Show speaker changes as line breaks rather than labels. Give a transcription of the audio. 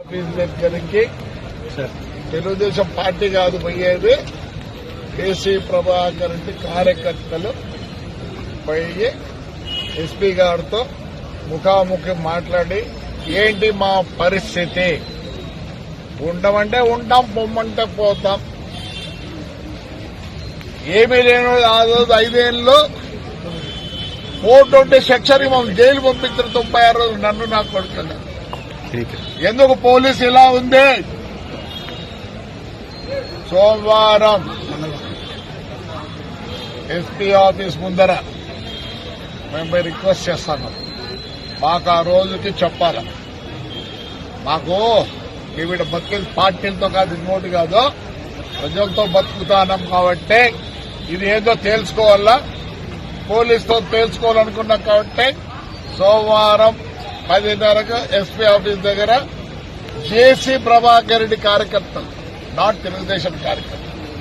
Office దగ్గరికి Telugu Desam party కాదు పోయేది, కేసీ ప్రభాకర్ రెడ్డి కార్యకర్తలు పోయి ఎస్పీ గారితో ముఖాముఖి మాట్లాడి ఏంటి మా పరిస్థితి, ఉండమంటే ఉంటాం, పొమ్మంటే పోతాం, ఏమీ లేను 5 ఏళ్ళు 420 సెక్షన్ మమ్మల్ని జైలు పంపించారు 96 రోజులు నన్ను నా కొడుకున్నా. ఎందుకు పోలీసు ఇలా ఉంది? సోమవారం ఎస్పీ ఆఫీస్ ముందర మేము రిక్వెస్ట్ చేస్తాను, మాకు ఆ రోజుకి చెప్పాలి. మాకు ఈవిడ బతికేది పార్టీలతో కాదు, ఇంకోటి కాదు, ప్రజలతో బతుకుతానం కాబట్టి ఇది ఏదో తెలుసుకోవాలా, పోలీసుతో తెలుసుకోవాలనుకున్నాం కాబట్టి సోమవారం 10:30కు ఎస్పీ ఆఫీస్ దగ్గర కేసీ ప్రభాకర్ రెడ్డి కార్యకర్తలు, నాట్ తెలుగుదేశం కార్యకర్తలు